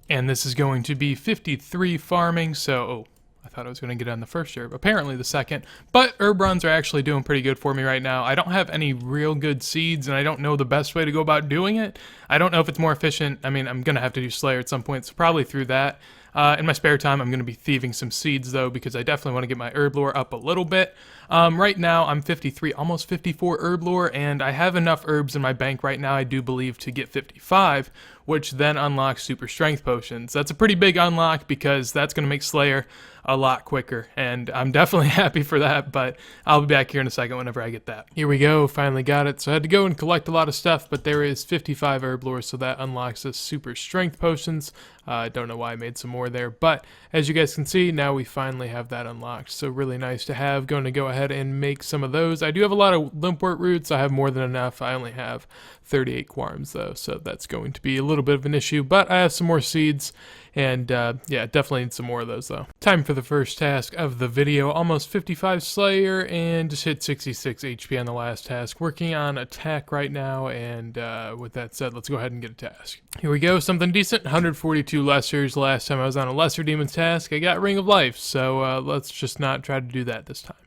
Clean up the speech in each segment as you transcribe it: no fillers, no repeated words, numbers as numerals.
And this is going to be 53 farming, so, oh, I thought I was going to get on the first herb. Apparently the second. But herb runs are actually doing pretty good for me right now. I don't have any real good seeds, and I don't know the best way to go about doing it. I don't know if it's more efficient. I mean, I'm going to have to do Slayer at some point, so probably through that. In my spare time, I'm going to be thieving some seeds, though, because I definitely want to get my herb lore up a little bit. Right now, I'm 53, almost 54 herb lore, and I have enough herbs in my bank right now, I do believe, to get 55, which then unlocks super strength potions. That's a pretty big unlock, because that's going to make Slayer a lot quicker, and I'm definitely happy for that, but I'll be back here in a second whenever I get that. Here we go, finally got it. So I had to go and collect a lot of stuff, but there is 55 herb lore, so that unlocks us super strength potions. I don't know why I made some more there, but as you guys can see, now we finally have that unlocked. So really nice to have. Going to go ahead and make some of those. I do have a lot of limpwort roots. I have more than enough. I only have 38 quarms though, so that's going to be a little bit of an issue, but I have some more seeds, and yeah, definitely need some more of those though. Time for the first task of the video. Almost 55 Slayer, and just hit 66 HP on the last task. Working on attack right now, and with that said, let's go ahead and get a task. Here we go, something decent. 142 lessers. Last time I was on a lesser demon's task, I got Ring of Life, so let's just not try to do that this time.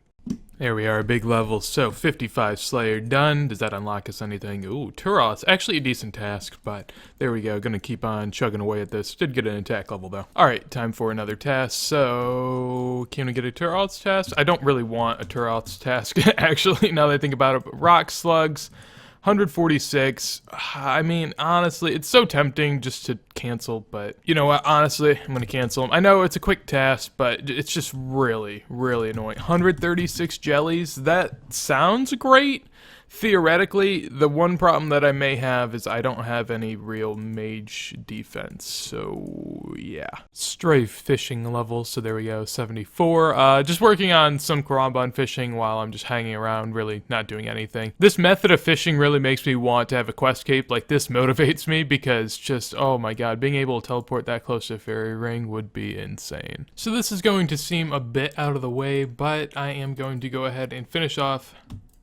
There we are, big level. So 55 Slayer done. Does that unlock us anything? Ooh, Turos. Actually a decent task, but there we go. Gonna keep on chugging away at this. Did get an attack level though. Alright, time for another task. So can we get a Turos task? I don't really want a Turos task, actually, now that I think about it. But rock slugs. 146. I mean, honestly, it's so tempting just to cancel, but you know what? Honestly, I'm going to cancel them. I know it's a quick task, but it's just really, really annoying. 136 jellies. That sounds great. Theoretically, the one problem that I may have is I don't have any real mage defense, so yeah. Strafe fishing level, so there we go, 74. Just working on some Karambon fishing while I'm just hanging around, really not doing anything. This method of fishing really makes me want to have a quest cape. Like, this motivates me because just, oh my god, being able to teleport that close to a fairy ring would be insane. So this is going to seem a bit out of the way, but I am going to go ahead and finish off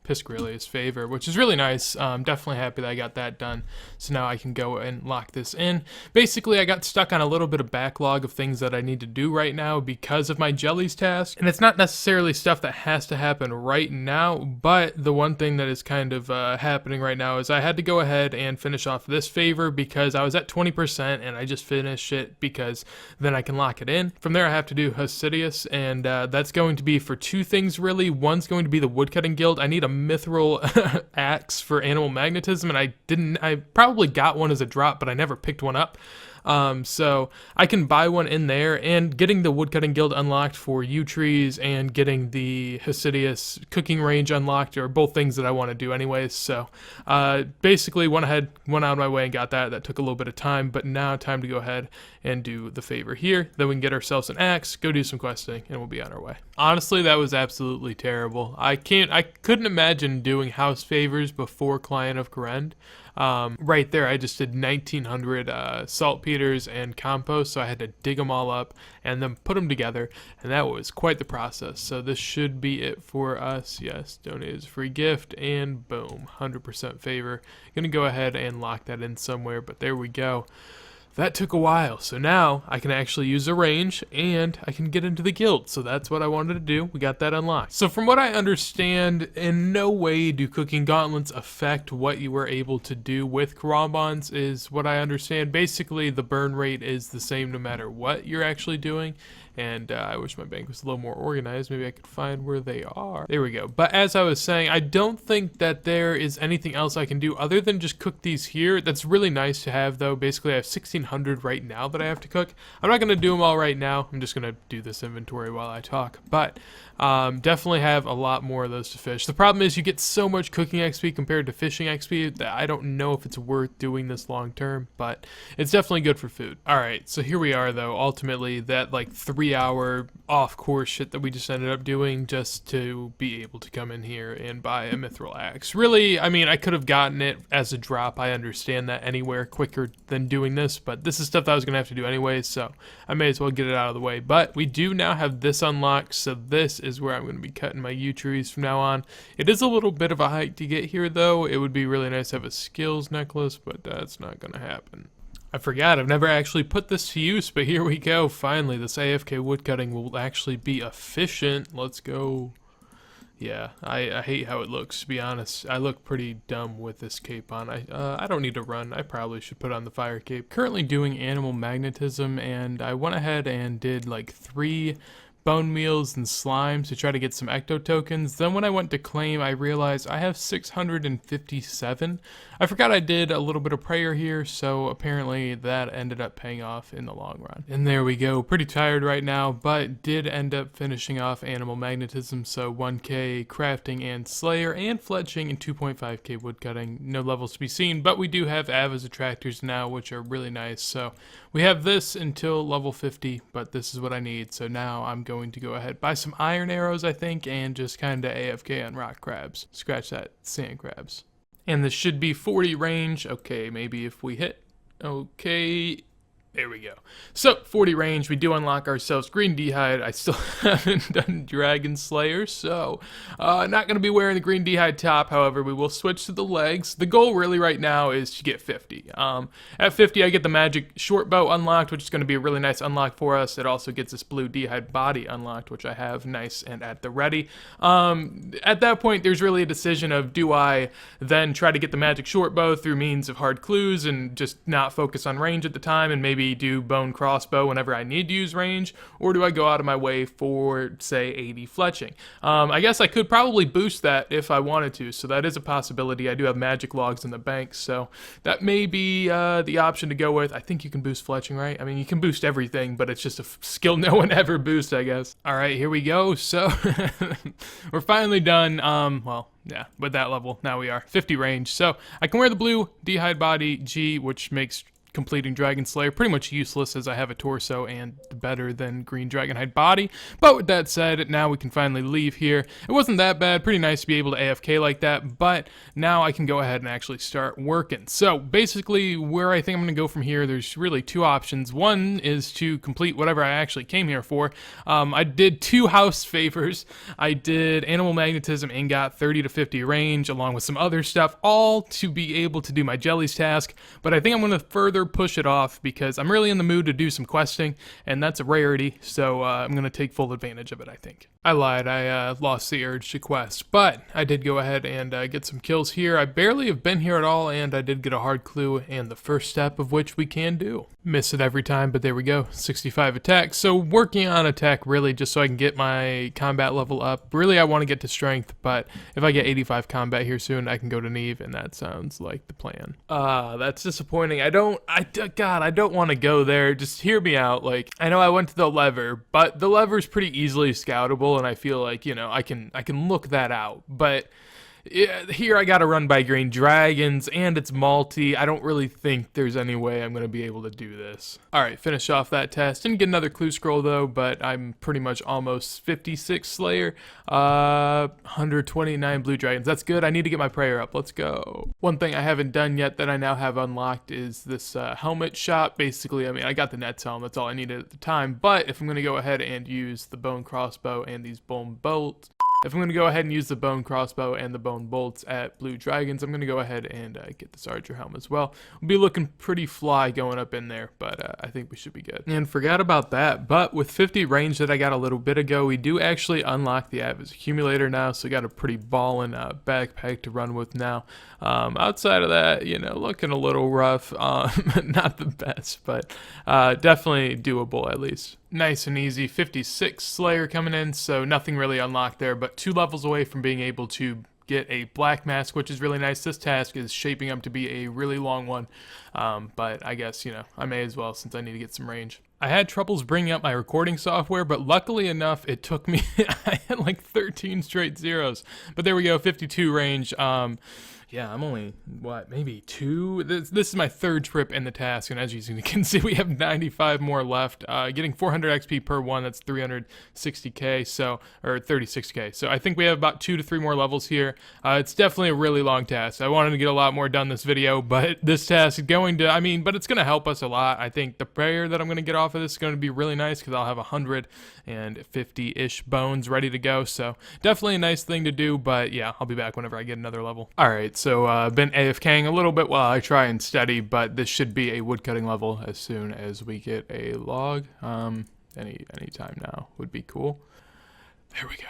Piscarilla's favor, which is really nice. Definitely happy that I got that done. So now I can go and lock this in. Basically, I got stuck on a little bit of backlog of things that I need to do right now because of my jellies task. And it's not necessarily stuff that has to happen right now, but the one thing that is kind of happening right now is I had to go ahead and finish off this favor because I was at 20% and I just finished it because then I can lock it in. From there, I have to do HCIM, and that's going to be for two things really. One's going to be the woodcutting guild. I need a mithril axe for animal magnetism, and I probably got one as a drop, but I never picked one up. So I can buy one in there, and getting the woodcutting guild unlocked for yew trees and getting the HCIM cooking range unlocked are both things that I want to do anyways. So basically went out of my way and got that. That took a little bit of time, but now time to go ahead and do the favor here. Then we can get ourselves an axe, go do some questing, and we'll be on our way. Honestly, that was absolutely terrible. I couldn't imagine doing house favors before Client of Korend. Right there, I just did 1900 saltpeters and compost, so I had to dig them all up and then put them together, and that was quite the process. So this should be it for us. Yes, donate as a free gift, and boom, 100% favor. Gonna go ahead and lock that in somewhere, but there we go. That took a while, so now I can actually use a range and I can get into the guild, so that's what I wanted to do. We got that unlocked. So from what I understand, in no way do cooking gauntlets affect what you were able to do with Karambons, is what I understand. Basically, the burn rate is the same no matter what you're actually doing, and I wish my bank was a little more organized. Maybe I could find where they are. There we go. But as I was saying, I don't think that there is anything else I can do other than just cook these here. That's really nice to have, though. Basically, I have 1600 right now that I have to cook. I'm not going to do them all right now. I'm just going to do this inventory while I talk. But definitely have a lot more of those to fish. The problem is you get so much cooking XP compared to fishing XP that I don't know if it's worth doing this long term, but it's definitely good for food. Alright, so here we are though. Ultimately, that like 3-hour off-course shit that we just ended up doing just to be able to come in here and buy a mithril axe. Really, I mean, I could have gotten it as a drop. I understand that anywhere quicker than doing this, but this is stuff that I was going to have to do anyways, so I may as well get it out of the way. But we do now have this unlocked, so this is where I'm going to be cutting my yew trees from now on. It is a little bit of a hike to get here though. It would be really nice to have a skills necklace, but that's not going to happen. I forgot, I've never actually put this to use, but here we go. Finally, this AFK woodcutting will actually be efficient. Let's go. Yeah, I hate how it looks, to be honest. I look pretty dumb with this cape on. I don't need to run. I probably should put on the fire cape. Currently doing animal magnetism, and I went ahead and did like 3 bone meals and slimes to try to get some ecto tokens. Then when I went to claim, I realized I have 657. I forgot I did a little bit of prayer here, so apparently that ended up paying off in the long run. And there we go. Pretty tired right now, but did end up finishing off animal magnetism, so 1k crafting and slayer and fletching and 2.5k woodcutting. No levels to be seen, but we do have Ava's attractors now, which are really nice. So we have this until level 50, but this is what I need. So now I'm going to go ahead, buy some iron arrows, I think, and just kind of AFK on rock crabs. Scratch that, sand crabs. And this should be 40 range. Okay, maybe if we hit. Okay, there we go. So, 40 range, we do unlock ourselves green d'hide. I still haven't done Dragon Slayer, so not going to be wearing the green d'hide top. However, we will switch to the legs. The goal really right now is to get 50. At 50, I get the magic short bow unlocked, which is going to be a really nice unlock for us. It also gets this blue d'hide body unlocked, which I have nice and at the ready. At that point, there's really a decision of, do I then try to get the magic short bow through means of hard clues and just not focus on range at the time and maybe do bone crossbow whenever I need to use range, or do I go out of my way for, say, 80 fletching? I guess I could probably boost that if I wanted to, so that is a possibility. I do have magic logs in the bank, so that may be the option to go with. I think you can boost fletching, right? I mean, you can boost everything, but it's just a skill no one ever boosts, I guess. All right, here we go. So we're finally done. Well, yeah, with that level, now we are 50 range. So I can wear the blue d'hide body G, which makes completing Dragon Slayer pretty much useless as I have a torso and better than green Dragonhide body. But with that said, now we can finally leave here. It wasn't that bad, pretty nice to be able to AFK like that, but now I can go ahead and actually start working. So basically where I think I'm going to go from here, there's really 2 options. One is to complete whatever I actually came here for. I did 2 house favors. I did animal magnetism and got 30 to 50 range along with some other stuff, all to be able to do my jellies task. But I think I'm going to further push it off because I'm really in the mood to do some questing, and that's a rarity, so I'm going to take full advantage of it, I think. I lied, I lost the urge to quest, but I did go ahead and get some kills here. I barely have been here at all, and I did get a hard clue, and the first step of which we can do. Miss it every time, but there we go, 65 attack. So working on attack really just so I can get my combat level up. Really I want to get to strength, but if I get 85 combat here soon, I can go to Neve, and that sounds like the plan. That's disappointing. God, I don't want to go there. Just hear me out. Like, I know I went to the lever, but the lever's pretty easily scoutable, and I feel like, you know, I can look that out. But here I gotta run by green dragons, and it's multi. I don't really think there's any way I'm gonna be able to do this. Alright, finish off that test. Didn't get another clue scroll though, but I'm pretty much almost 56 Slayer. 129 blue dragons. That's good. I need to get my prayer up. Let's go. One thing I haven't done yet that I now have unlocked is this helmet shop. Basically, I mean, I got the Nets helm. That's all I needed at the time. But if I'm gonna go ahead and use the bone crossbow and these bone bolts, if I'm going to go ahead and use the bone crossbow and the bone bolts at blue dragons, I'm going to go ahead and get this archer helm as well. We'll be looking pretty fly going up in there, but I think we should be good. And forgot about that, but with 50 range that I got a little bit ago, we do actually unlock the Ava's accumulator now, so got a pretty ballin' backpack to run with now. Outside of that, you know, looking a little rough, not the best, but definitely doable at least. Nice and easy, 56 Slayer coming in, so nothing really unlocked there, but 2 levels away from being able to get a black mask, which is really nice. This task is shaping up to be a really long one, but I guess, you know, I may as well since I need to get some range. I had troubles bringing up my recording software, but luckily enough, it took me, I had like 13 straight zeros, but there we go, 52 range. Yeah, I'm only, what, maybe 2? This is my 3rd trip in the task, and as you can see, we have 95 more left. Getting 400 XP per one, that's 360k, so, or 36k. So I think we have about 2 to 3 more levels here. It's definitely a really long task. I wanted to get a lot more done this video, but this task is going to, I mean, but it's going to help us a lot. I think the prayer that I'm going to get off of this is going to be really nice, because I'll have 150-ish bones ready to go, so definitely a nice thing to do, but yeah, I'll be back whenever I get another level. Alright, so I've been AFKing a little bit while I try and study, but this should be a woodcutting level as soon as we get a log. Any time now would be cool. There we go.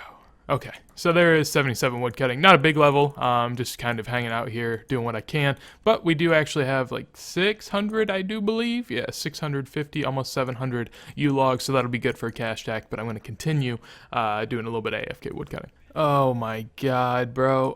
Okay, so there is 77 woodcutting. Not a big level, just kind of hanging out here, doing what I can. But we do actually have like 600, I do believe. Yeah, 650, almost 700 U-logs, so that'll be good for a cash stack. But I'm going to continue doing a little bit of AFK woodcutting. Oh my god, bro.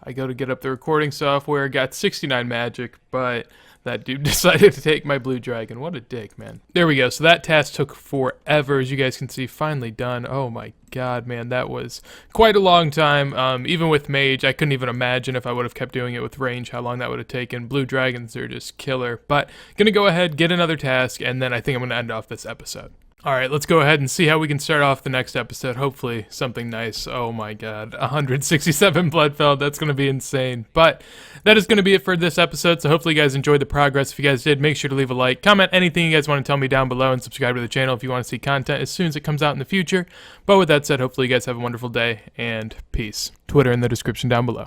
I go to get up the recording software, got 69 magic, but that dude decided to take my blue dragon. What a dick, man. There we go. So that task took forever. As you guys can see, finally done. Oh my god, man. That was quite a long time. Even with mage, I couldn't even imagine if I would have kept doing it with range, how long that would have taken. Blue dragons are just killer. But gonna go ahead, get another task, and then I think I'm gonna end off this episode. Alright, let's go ahead and see how we can start off the next episode. Hopefully something nice. Oh my god, 167 blood felt. That's going to be insane. But that is going to be it for this episode, so hopefully you guys enjoyed the progress. If you guys did, make sure to leave a like, comment anything you guys want to tell me down below, and subscribe to the channel if you want to see content as soon as it comes out in the future. But with that said, hopefully you guys have a wonderful day, and peace. Twitter in the description down below.